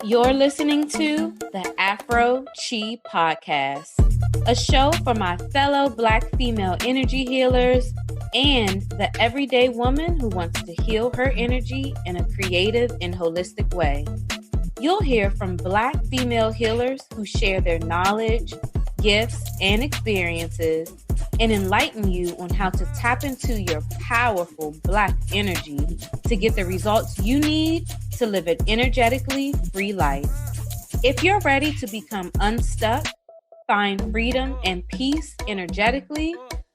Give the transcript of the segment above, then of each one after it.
You're listening to the Afro Chi Podcast, a show for my fellow Black female energy healers and the everyday woman who wants to heal her energy in a creative and holistic way. You'll hear from Black female healers who share their knowledge, gifts, and experiences and enlighten you on how to tap into your powerful Black energy to get the results you need to live an energetically free life. If you're ready to become unstuck, find freedom and peace energetically,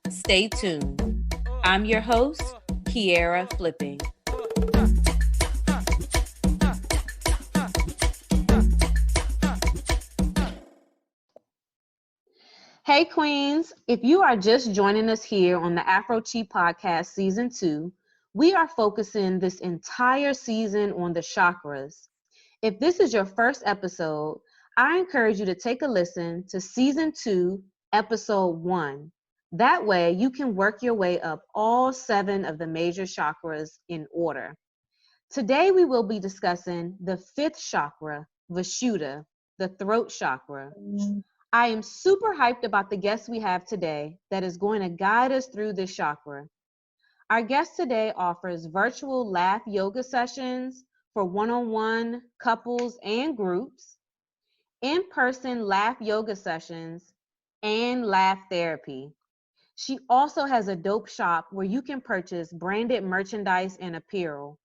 stay tuned. I'm your host, Kiera Flipping. Hey Queens, if you are just joining us here on the Afro Chi Podcast Season 2, we are focusing this entire season on the chakras. If this is your first episode, I encourage you to take a listen to Season 2, Episode 1. That way you can work your way up all 7 of the major chakras in order. Today we will be discussing the 5th chakra, Vishuddha, the throat chakra. I am super hyped about the guest we have today that is going to guide us through this chakra. Our guest today offers virtual laugh yoga sessions for one-on-one couples and groups, in-person laugh yoga sessions, and laugh therapy. She also has a dope shop where you can purchase branded merchandise and apparel.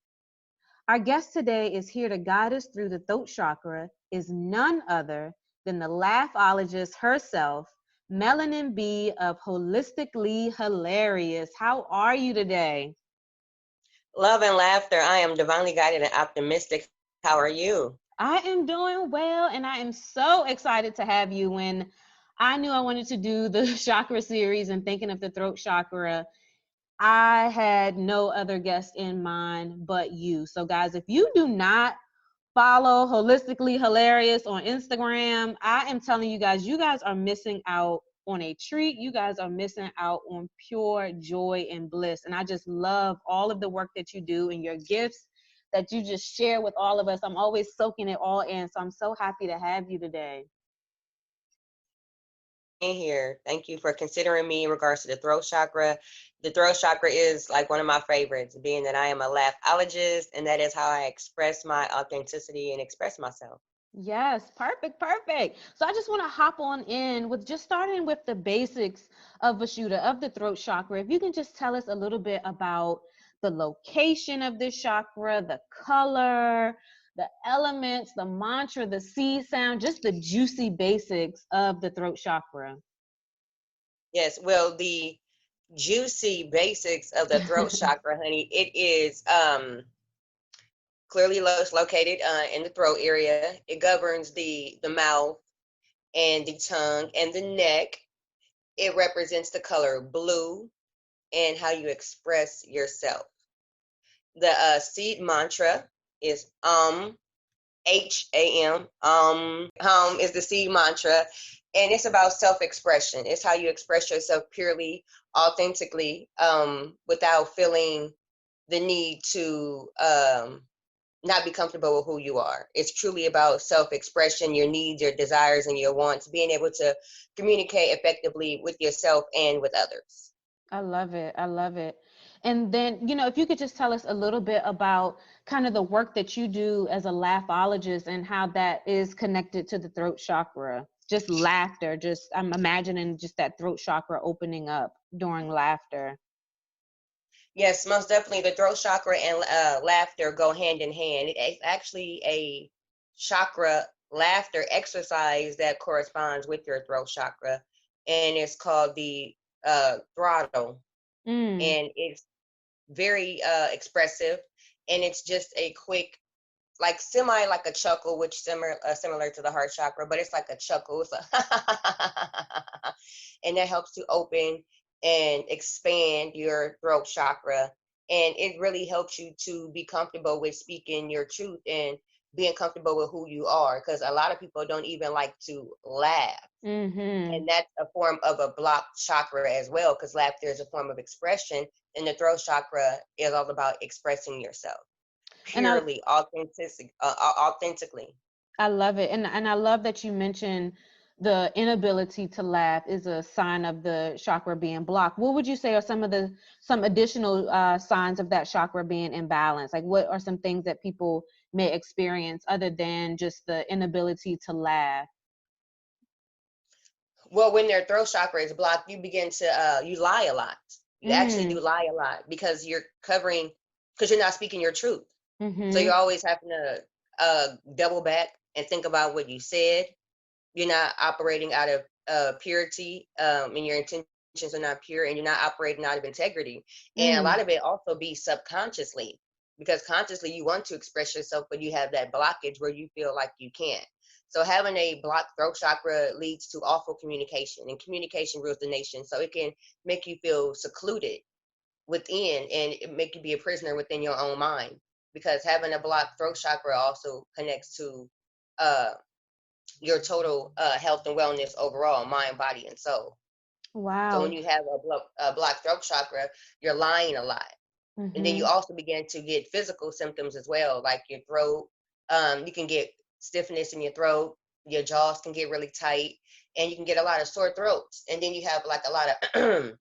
Our guest today is here to guide us through the throat chakra is none other than the laughologist herself, Melanin Bee of Holistically Hilarious. How are you today? Love and laughter. I am divinely guided and optimistic. How are you? I am doing well, and I am so excited to have you. When I knew I wanted to do the chakra series and thinking of the throat chakra, I had no other guest in mind but you. So guys, if you do not follow Holistically Hilarious on Instagram, I am telling you guys are missing out on a treat. You guys are missing out on pure joy and bliss. And I just love all of the work that you do and your gifts that you just share with all of us. I'm always soaking it all in. So I'm so happy to have you today. Here. Thank you for considering me in regards to the throat chakra. The throat chakra is like one of my favorites, being that I am a laughologist, and that is how I express my authenticity and express myself. Yes, perfect. So I just want to hop on in with just starting with the basics of Vishuddha, of the throat chakra. If you can just tell us a little bit about the location of this chakra, the color, the elements, the mantra, the C sound, just the juicy basics of the throat chakra. Yes, well, the juicy basics of the throat chakra, honey, it is clearly located in the throat area. It governs the mouth and the tongue and the neck. It represents the color blue and how you express yourself. The seed mantra is H-A-M. Is the seed mantra, and it's about self-expression. It's how you express yourself purely, authentically, without feeling the need to not be comfortable with who you are. It's truly about self-expression, your needs, your desires, and your wants, being able to communicate effectively with yourself and with others. I love it. And then, if you could just tell us a little bit about kind of the work that you do as a laughologist and how that is connected to the throat chakra. Just laughter, I'm imagining just that throat chakra opening up during laughter. Yes, most definitely. The throat chakra and laughter go hand in hand. It's actually a chakra laughter exercise that corresponds with your throat chakra, and it's called the throttle. And it's very expressive, and it's just a quick, like like a chuckle, which similar to the heart chakra, but it's like a chuckle. It's and that helps to open and expand your throat chakra, and it really helps you to be comfortable with speaking your truth and being comfortable with who you are, because a lot of people don't even like to laugh. And that's a form of a blocked chakra as well, because laughter is a form of expression, and the throat chakra is all about expressing yourself purely, authentically. I love it. And I love that you mentioned the inability to laugh is a sign of the chakra being blocked. What would you say are some additional signs of that chakra being imbalanced? Like what are some things that people may experience other than just the inability to laugh? Well, when their throat chakra is blocked, you begin to you lie a lot. You actually do Mm. lie a lot because you're not speaking your truth. So Mhm. you're always having to double back and think about what you said. You're not operating out of purity, and your intentions are not pure, and you're not operating out of integrity. And a Mm. lot of it also be subconsciously, because consciously you want to express yourself, but you have that blockage where you feel like you can't. So having a blocked throat chakra leads to awful communication, and communication rules the nation. So it can make you feel secluded within, and it make you be a prisoner within your own mind, because having a blocked throat chakra also connects to uh, your total health and wellness overall, mind, body, and soul. So when Wow. you have a blocked throat chakra, you're lying a lot. And then you Mhm. also begin to get physical symptoms as well, like your throat. You can get stiffness in your throat, your jaws can get really tight, and you can get a lot of sore throats. And then you have like a lot of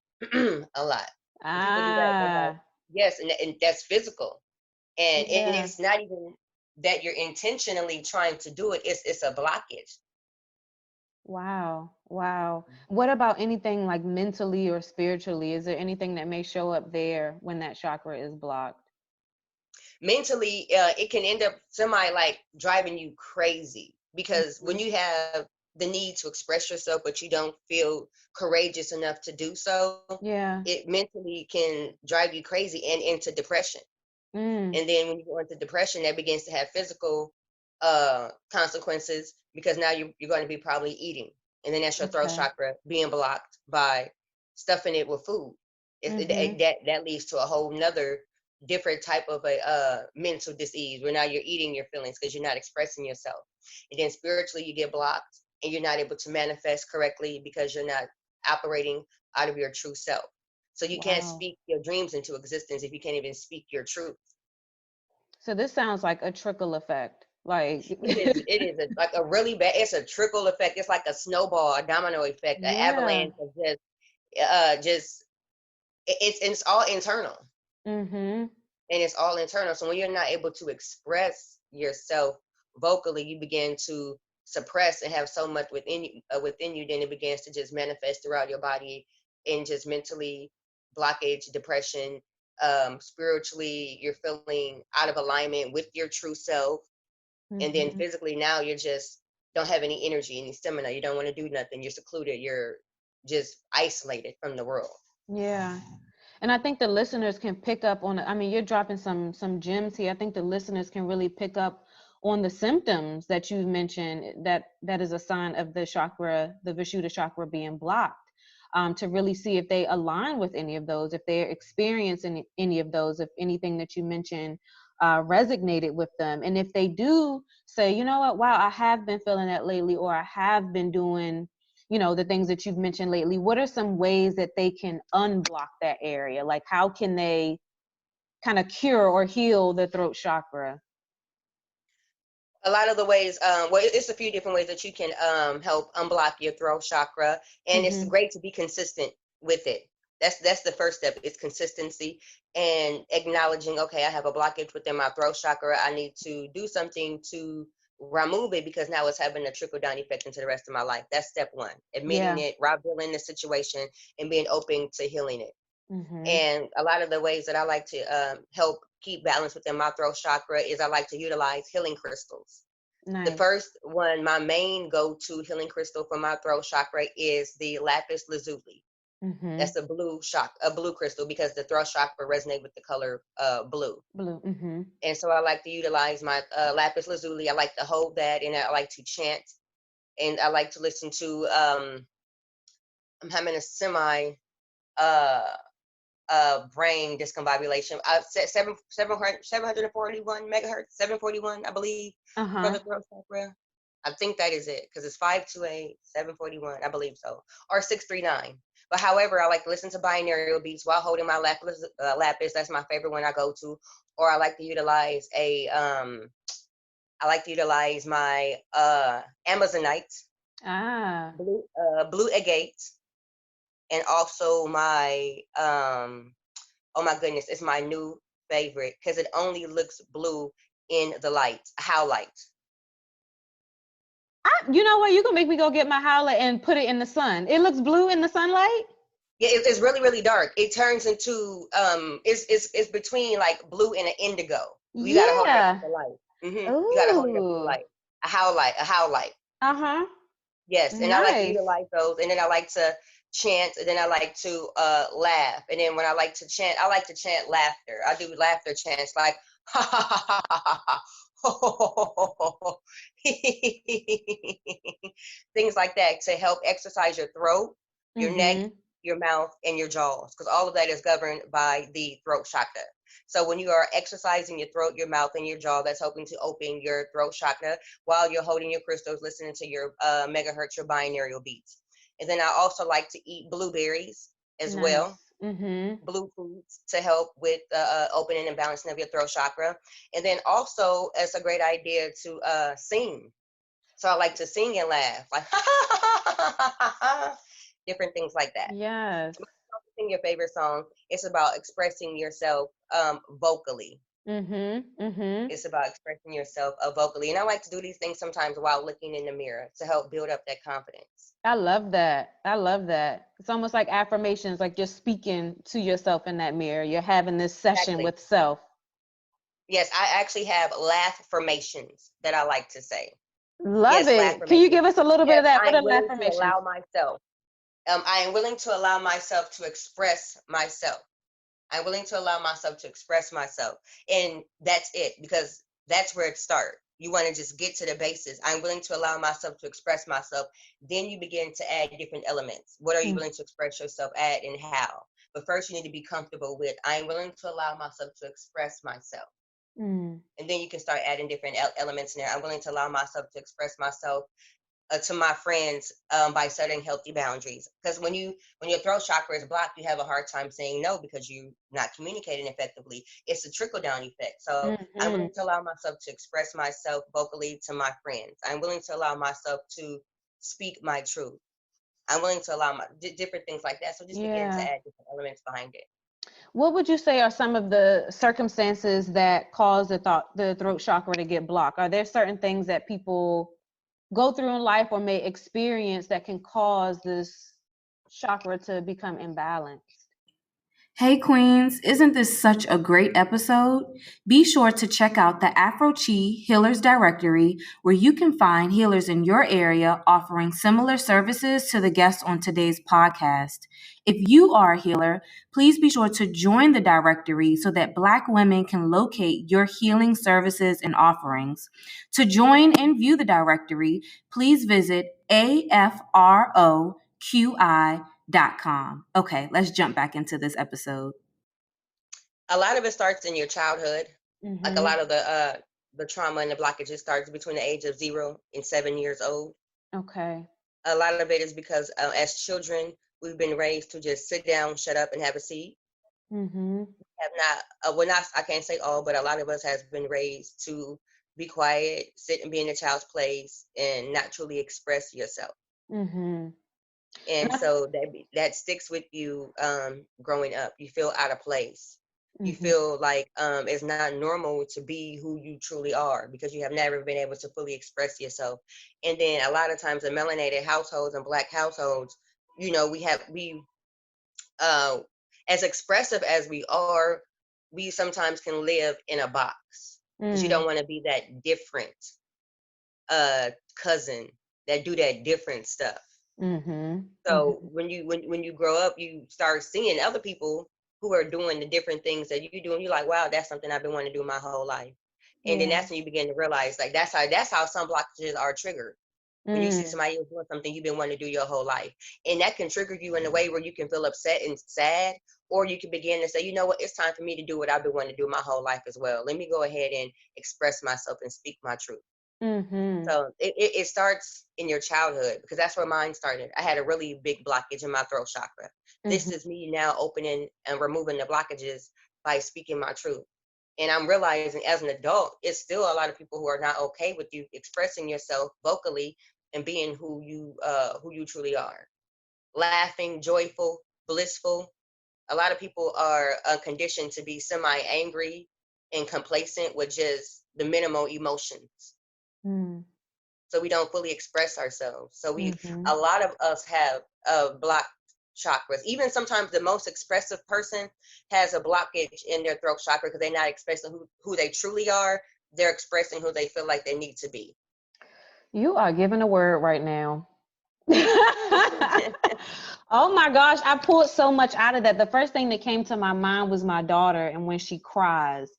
a lot. When people do that, they have, Ah, yes, and that's physical. And yeah. it's not even that you're intentionally trying to do it, it's a blockage. Wow. Wow. What about anything like mentally or spiritually? Is there anything that may show up there when that chakra is blocked? Mentally, it can end up semi like driving you crazy, because when Mhm. you have the need to express yourself but you don't feel courageous enough to do so, Yeah. it mentally can drive you crazy and into depression. Mm. And then when you go into depression, that begins to have physical consequences, because now you're going to be probably eating, and then that's your throat Okay. chakra being blocked by stuffing it with food. Mhm. That leads to a whole nother different type of a mental disease, where now you're eating your feelings because you're not expressing yourself. And then spiritually you get blocked, and you're not able to manifest correctly because you're not operating out of your true self. So you can't Wow. speak your dreams into existence if you can't even speak your truth. So this sounds like a trickle effect. Like Like a really bad, it's a trickle effect. It's like a snowball, a domino effect, an yeah. avalanche of just it's all internal. Mhm. And it's all internal. So when you're not able to express yourself vocally, you begin to suppress and have so much within you, then it begins to just manifest throughout your body, and just mentally blockage, depression, spiritually you're feeling out of alignment with your true self. And then Mhm. physically now you're just don't have any energy, any stamina, you don't want to do nothing, you're secluded, you're just isolated from the world. Yeah. And I think the listeners can pick up on I mean, you're dropping some gems here. I think the listeners can really pick up on the symptoms that you mentioned that is a sign of the chakra, the Vishuddha chakra being blocked. To really see if they align with any of those, if they're experiencing any of those, if anything that you mentioned resonated with them. And if they do say, you know what, wow, I have been feeling that lately, or I have been doing the things that you've mentioned lately, what are some ways that they can unblock that area? Like how can they kind of cure or heal the throat chakra? A lot of the ways, well, it's a few different ways that you can help unblock your throat chakra, and it's Mm-hmm. great to be consistent with it. That's the first step. It's consistency and acknowledging, okay, I have a blockage within my throat chakra. I need to do something to remove it, because now it's having a trickle down effect into the rest of my life. That's step one. Admitting Yeah. it, revealing the situation, and being open to healing it. Mm-hmm. And a lot of the ways that I like to help keep balance within my throat chakra is I like to utilize healing crystals. The Nice. first one, my main go-to healing crystal for my throat chakra, is the lapis lazuli. Mm-hmm. That's a blue crystal, because the throat chakra resonate with the color blue. Blue. Mm-hmm. And so I like to utilize my lapis lazuli. I like to hold that, and I like to chant, and I like to listen to. I'm having a semi uh brain discombobulation. I said 741 megahertz, 741, I believe, for Uh-huh. the throat chakra. I think that is it, because it's 528, 741, I believe so, or 639. But however, I like to listen to binaural beats while holding my lapis. That's my favorite one I go to. Or I like to utilize I like to utilize my Amazonite, blue agate, and also my oh my goodness, it's my new favorite because it only looks blue in the light, howlite. You know what? You're gonna make me go get my howler and put it in the sun. It looks blue in the sunlight. Yeah, it's really really dark. It turns into it's between like blue and an indigo. You gotta hold it up to Yeah. the light. You gotta hold it up to the Ooh. light. A howlite, a howlite. Uh-huh. Yes, and I like to Nice. utilize those, and then I like to chant, and then I like to laugh, and then when I like to chant, I like to chant laughter. I do laughter chants like ha ha ha ha ha ha. Things like that to help exercise your throat, your neck, Mm-hmm. your mouth, and your jaws, because all of that is governed by the throat chakra. So when you are exercising your throat, your mouth, and your jaw, that's helping to open your throat chakra while you're holding your crystals, listening to your megahertz, your binaural beats. And then I also like to eat blueberries as well, Nice. Mm-hmm. blue foods to help with opening and balancing of your throat chakra. And then also, it's a great idea to sing. So I like to sing and laugh, like different things like that. Yes. Sing your favorite song. It's about expressing yourself vocally. Mm-hmm. Mm-hmm. It's about expressing yourself vocally. And I like to do these things sometimes while looking in the mirror to help build up that confidence. I love that. I love that. It's almost like affirmations, like you're speaking to yourself in that mirror. You're having this session Exactly. with self. Yes, I actually have laugh formations that I like to say. Love Yes, laugh it. Can you formations. give us a little bit Yes, of that? I What am are willing to affirmations? allow myself. I am willing to allow myself to express myself. I'm willing to allow myself to express myself. And that's it, because that's where it starts. You want to just get to the basis. I'm willing to allow myself to express myself. Then you begin to add different elements. What are you willing to express yourself at and how? But first, you need to be comfortable with, I'm willing to allow myself to express myself. Mm. And then you can start adding different elements in there. I'm willing to allow myself to express myself to my friends by setting healthy boundaries. Because when your throat chakra is blocked, you have a hard time saying no because you're not communicating effectively. It's a trickle down effect. So I'm Mm-hmm. willing to allow myself to express myself vocally to my friends. I'm willing to allow myself to speak my truth. I'm willing to allow my different things like that. So just begin to Yeah. add different elements behind it. What would you say are some of the circumstances that cause the throat chakra to get blocked? Are there certain things that people go through in life or may experience that can cause this chakra to become imbalanced? Hey Queens, isn't this such a great episode? Be sure to check out the Afro Healers Directory, where you can find healers in your area offering similar services to the guests on today's podcast. If you are a healer, please be sure to join the directory so that Black women can locate your healing services and offerings. To join and view the directory, please visit afroqi.com. Okay, let's jump back into this episode. A lot of it starts in your childhood. Like a Mm-hmm. lot of the trauma and the blockages starts between the age of 0 and 7 years old. Okay. A lot of it is because as children, we've been raised to just sit down, shut up, and have a seat. Mm-hmm. Have not, well, not, I can't say all, but a lot of us has been raised to be quiet, sit and be in a child's place, and not truly express yourself. Mm-hmm. And And so that sticks with you growing up. You feel out of place. You mm-hmm. feel like it's not normal to be who you truly are because you have never been able to fully express yourself. And then a lot of times in melanated households and Black households, we uh, as expressive as we are, we sometimes can live in a box because you don't want to be that different uh, cousin that do that different stuff. Mm-hmm. So Mm-hmm. when you grow up, you start seeing other people who are doing the different things that you do, and you're like, wow, that's something I've been wanting to do my whole life. And then Yeah. that's when you begin to realize, like, that's how some blockages are triggered. When you see Mm. somebody else doing something you've been wanting to do your whole life, and that can trigger you in a way where you can feel upset and sad, or you can begin to say, you know what, it's time for me to do what I've been wanting to do my whole life as well. Let me go ahead and express myself and speak my truth. Mm-hmm. So it starts in your childhood because that's where mine started. I had a really big blockage in my throat chakra. This Mm-hmm. is me now opening and removing the blockages by speaking my truth. And I'm realizing as an adult, it's still a lot of people who are not okay with you expressing yourself vocally and being who you truly are. Laughing, joyful, blissful. A lot of people are conditioned to be semi-angry and complacent with just the minimal emotions. So we don't fully express ourselves. So a lot of us have blocked chakras. Even sometimes the most expressive person has a blockage in their throat chakra because they're not expressing who they truly are. They're expressing who they feel like they need to be. You are giving a word right now. Oh my gosh, I pulled so much out of that. The first thing that came to my mind was my daughter and when she cries.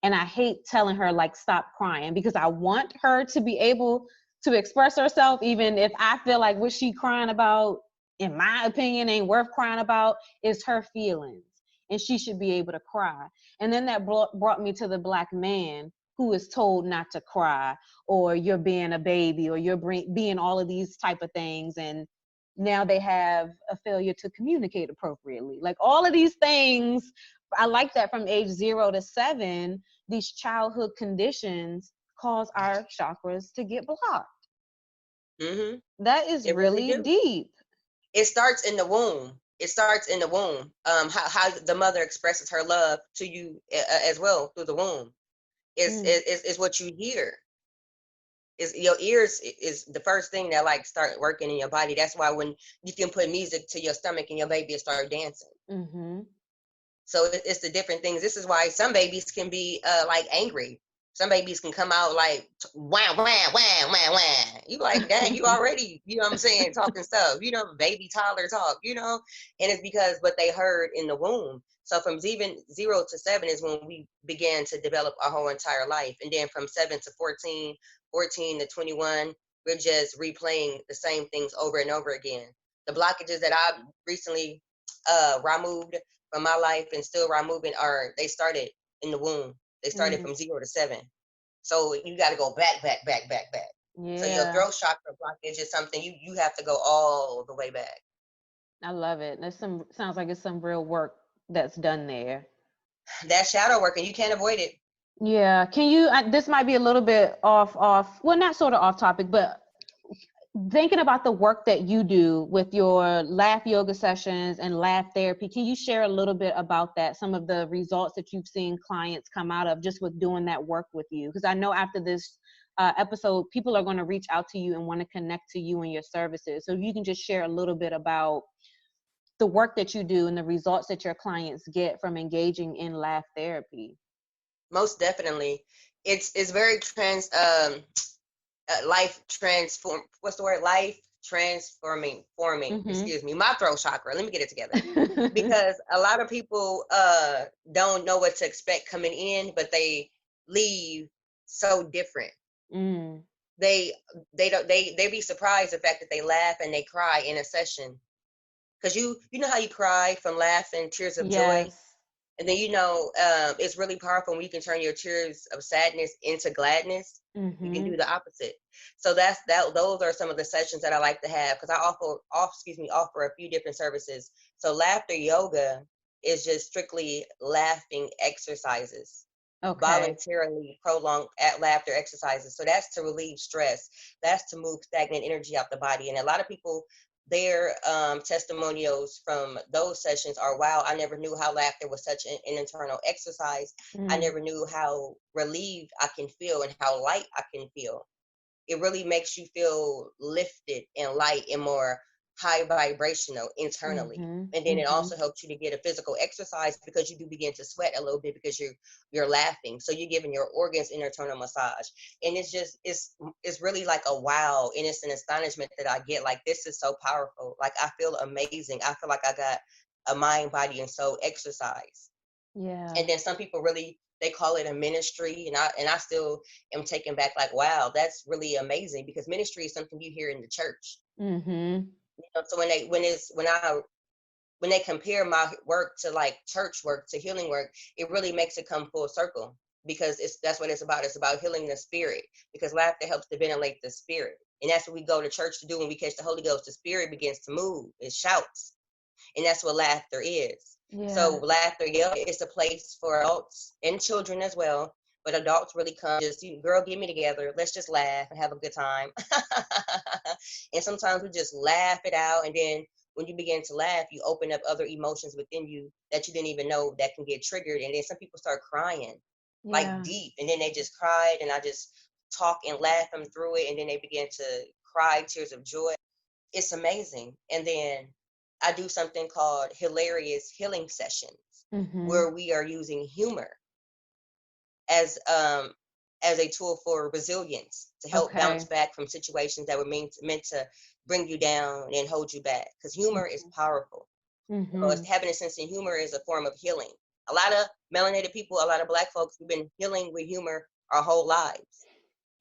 And I hate telling her, like, stop crying, because I want her to be able to express herself, even if I feel like what she crying about, in my opinion, ain't worth crying about, is her feelings. And she should be able to cry. And then that brought me to the Black man who is told not to cry, or you're being a baby, or you're being all of these type of things. And now they have a failure to communicate appropriately. Like, all of these things, I like that from age 0 to 7, these childhood conditions cause our chakras to get blocked. Mm-hmm. That is It really deep. It starts in the womb. It starts in the womb. How the mother expresses her love to you as well through the womb is what you hear. Is your ears is the first thing that like start working in your body. That's why when you can put music to your stomach and your baby will start dancing. So it's the different things. This is why some babies can be like angry. Some babies can come out like wham wham wham wham wham. You like, dang, you already, you know what I'm saying, talking stuff. You know, baby toddler talk. You know, and it's because what they heard in the womb. So from even 0 to 7 is when we began to develop our whole entire life, and then from 7 to 14, 14 to 21, we're just replaying the same things over and over again. The blockages that I've recently removed from my life and still removing they started in the womb. They started from 0 to 7. So you got to go back. Yeah. So your throat chakra blockage is something you have to go all the way back. I love it. Sounds like it's some real work that's done there. That's shadow work, and you can't avoid it. Yeah. Can you, this might be a little bit well, not sort of off topic, but thinking about the work that you do with your laugh yoga sessions and laugh therapy, can you share a little bit about that, some of the results that you've seen clients come out of just with doing that work with you? Because I know after this episode, people are going to reach out to you and want to connect to you and your services. So if you can just share a little bit about the work that you do and the results that your clients get from engaging in laugh therapy. Most definitely. It's very life transform. What's the word? Life transforming. Excuse me. My throat chakra. Let me get it together. Because a lot of people don't know what to expect coming in, but they leave so different. They be surprised the fact that they laugh and they cry in a session. Because you know how you cry from laughing, tears of joy. And then, it's really powerful when you can turn your tears of sadness into gladness. You can do the opposite. So those are some of the sessions that I like to have, because I offer a few different services. So laughter yoga is just strictly laughing exercises. Okay. Voluntarily prolonged laughter exercises. So that's to relieve stress. That's to move stagnant energy out the body. And a lot of people, their testimonials from those sessions are, wow, I never knew how laughter was such an internal exercise. I never knew how relieved I can feel and how light I can feel. It really makes you feel lifted and light and more high vibrational internally. And then it also helps you to get a physical exercise, because you do begin to sweat a little bit because you're laughing. So you're giving your organs an internal massage. And it's really like a wow. And it's an astonishment that I get, like, this is so powerful. Like, I feel amazing. I feel like I got a mind, body, and soul exercise. Yeah. And then some people really, they call it a ministry, and I still am taken back, like, wow, that's really amazing, because ministry is something you hear in the church. So when they compare my work to like church work, to healing work, it really makes it come full circle, because that's what it's about. It's about healing the spirit, because laughter helps to ventilate the spirit, and that's what we go to church to do. When we catch the Holy Ghost, the spirit begins to move. It shouts, and that's what laughter is. So laughter, it's a place for adults and children as well. But adults really come just, girl, get me together. Let's just laugh and have a good time. And sometimes we just laugh it out. And then when you begin to laugh, you open up other emotions within you that you didn't even know that can get triggered. And then some people start crying, like deep. And then they just cried, and I just talk and laugh them through it. And then they begin to cry tears of joy. It's amazing. And then I do something called hilarious healing sessions, where we are using humor as a tool for resilience to help bounce back from situations that were meant to bring you down and hold you back. Because humor is powerful. Because having a sense of humor is a form of healing. A lot of melanated people, a lot of Black folks, we've been healing with humor our whole lives.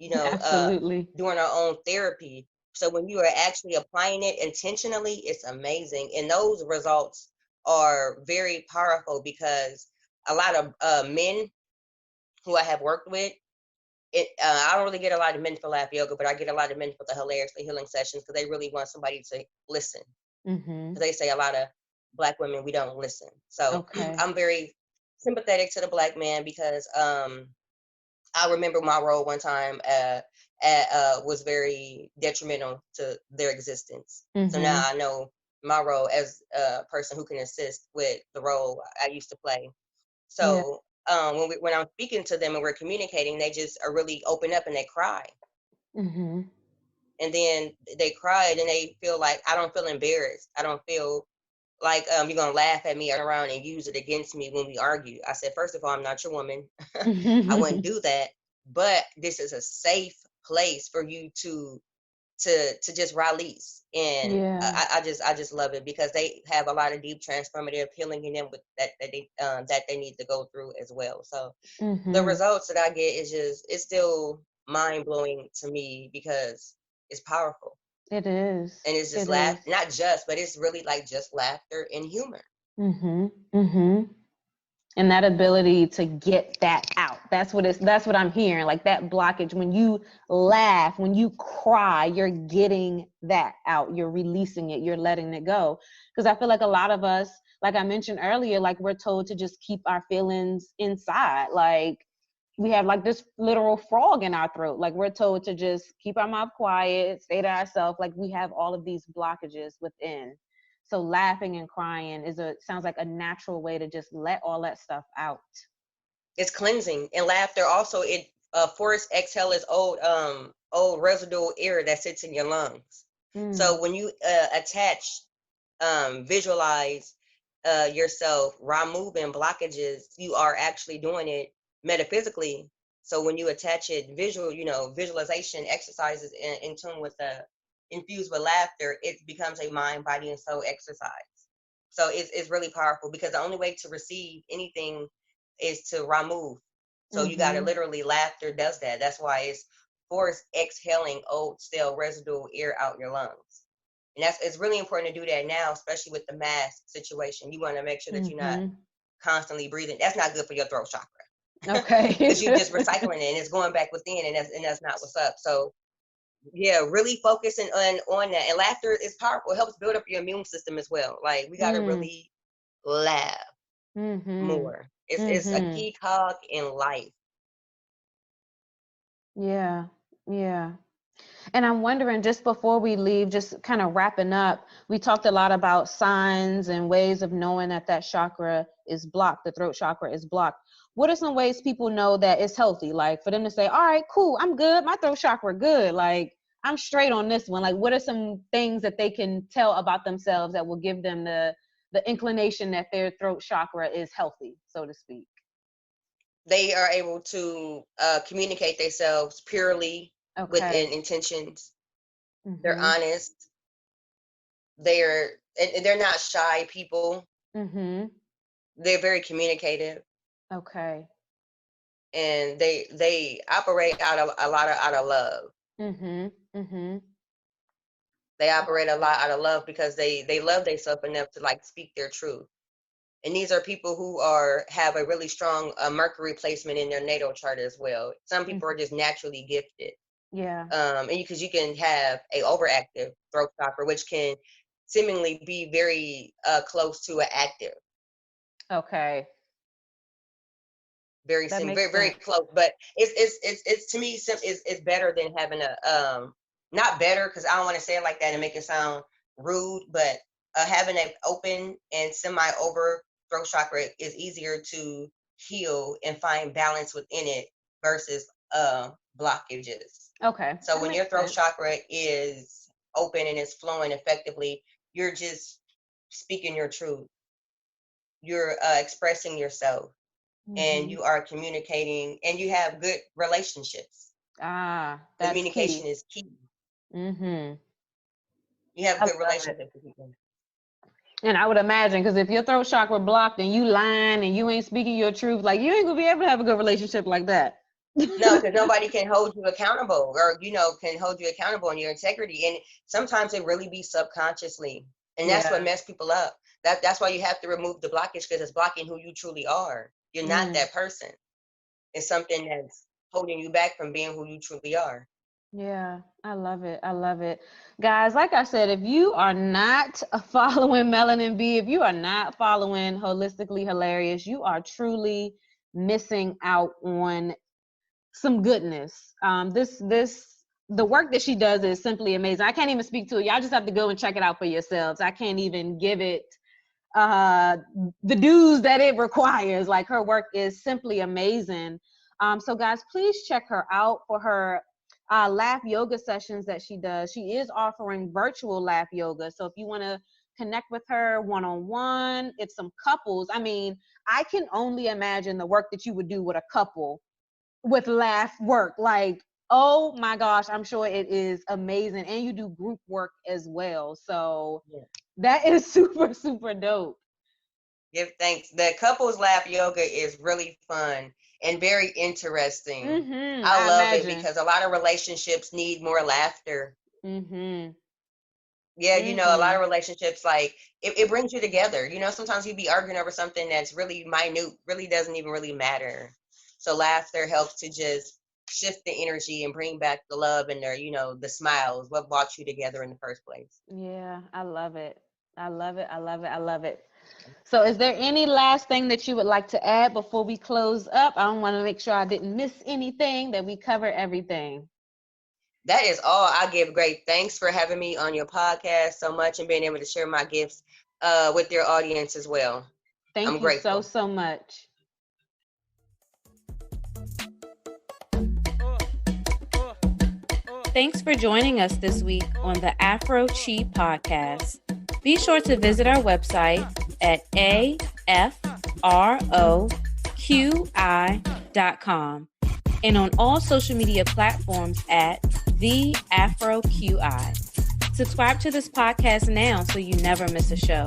Absolutely. Doing our own therapy. So when you are actually applying it intentionally, it's amazing. And those results are very powerful, because a lot of men who I have worked with, I don't really get a lot of men for laugh yoga, but I get a lot of men for the hilariously healing sessions, because they really want somebody to listen. Because they say a lot of Black women, we don't listen. So I'm very sympathetic to the Black man, because I remember my role one time was very detrimental to their existence. So now I know my role as a person who can assist with the role I used to play. So when I'm speaking to them and we're communicating, they just are really open up and they cry. And then they cry, and then they feel like, I don't feel embarrassed. I don't feel like you're going to laugh at me around and use it against me when we argue. I said, first of all, I'm not your woman. I wouldn't do that. But this is a safe place for you to just release. And I just love it, because they have a lot of deep transformative healing in them with that they need to go through as well. So the results that I get it's still mind blowing to me, because it's powerful. It is. And it's just not just, but it's really like just laughter and humor. And that ability to get that out. That's what I'm hearing. Like that blockage, when you laugh, when you cry, you're getting that out. You're releasing it. You're letting it go. Because I feel like a lot of us, like I mentioned earlier, like we're told to just keep our feelings inside. Like we have like this literal frog in our throat. Like we're told to just keep our mouth quiet, stay to ourselves. Like we have all of these blockages within. So laughing and crying sounds like a natural way to just let all that stuff out. It's cleansing. And laughter also, it forced exhale is old residual air that sits in your lungs. So when you visualize yourself removing blockages, you are actually doing it metaphysically. So when you attach it visualization exercises in tune with infused with laughter, it becomes a mind, body, and soul exercise. So it's really powerful, because the only way to receive anything is to remove. So you got to literally, laughter does that. That's why it's forced exhaling old, stale, residual air out your lungs. And it's really important to do that now, especially with the mask situation. You want to make sure that you're not constantly breathing. That's not good for your throat chakra. Okay. Because you're just recycling it, and it's going back within, and that's not what's up. So yeah, really focusing on that. And laughter is powerful. It helps build up your immune system as well. Like we gotta really laugh more. It's a key cog in life. Yeah. And I'm wondering, just before we leave, just kind of wrapping up, we talked a lot about signs and ways of knowing that chakra is blocked, the throat chakra is blocked. What are some ways people know that it's healthy? Like for them to say, all right, cool, I'm good, my throat chakra good, like I'm straight on this one. Like what are some things that they can tell about themselves that will give them the inclination that their throat chakra is healthy, so to speak? They are able to communicate themselves purely within intentions. They're honest. They're not shy people. They're very communicative. Okay. And they operate out of love. They operate a lot out of love, because they love themselves enough to like speak their truth. And these are people who have a really strong Mercury placement in their natal chart as well. Some people are just naturally gifted. Yeah. And because you can have a overactive throat chakra, which can seemingly be very close to an active. Okay. Very That sim, makes very sense. close, but it's to me it's better than having a not better, because I don't want to say it like that and make it sound rude, but having an open and semi over throat chakra is easier to heal and find balance within it versus blockages. Okay. So That when your makes throat sense. chakra is open and is flowing effectively, you're just speaking your truth. You're expressing yourself, and Mhm. you are communicating, and you have good relationships. Ah, that's Communication key. is key. Mhm. You have I good love it. relationships with people. And I would imagine, because if your throat chakra blocked and you lying and you ain't speaking your truth, like you ain't gonna be able to have a good relationship like that. No, because nobody can hold you accountable, or can hold you accountable in your integrity. And sometimes it really be subconsciously, and that's what Yeah. messed people up. That's why you have to remove the blockage, because it's blocking who you truly are. You're not Mm. that person. It's something that's holding you back from being who you truly are. Yeah, I love it. I love it. Guys, like I said, if you are not following Melanin Bee, if you are not following Holistically Hilarious, you are truly missing out on some goodness. The work that she does is simply amazing. I can't even speak to it. Y'all just have to go and check it out for yourselves. I can't even give it the dues that it requires. Like, her work is simply amazing. So guys, please check her out for her laugh yoga sessions that she does. She is offering virtual laugh yoga. So if you want to connect with her one-on-one, it's some couples. I mean, I can only imagine the work that you would do with a couple with laugh work. Like, oh my gosh, I'm sure it is amazing. And you do group work as well. So Yeah. that is super, super dope. Give thanks. The couples laugh yoga is really fun and very interesting. Mm-hmm. I I love it imagine. because a lot of relationships need more laughter. Mm-hmm. Yeah, a lot Mm-hmm. of relationships, like, it brings you together. Sometimes you be arguing over something that's really minute, really doesn't even really matter. So laughter helps to just shift the energy and bring back the love and the smiles, what brought you together in the first place. Yeah, I love it. I love it. I love it. I love it. So is there any last thing that you would like to add before we close up? I don't want to make sure I didn't miss anything, that we cover everything. That is all. I give great thanks for having me on your podcast so much and being able to share my gifts with your audience as well. I'm Thank you so, grateful. so much. Thanks for joining us this week on the Afro Chi podcast. Be sure to visit our website at afroqi.com and on all social media platforms at the AfroQI. Subscribe to this podcast now so you never miss a show.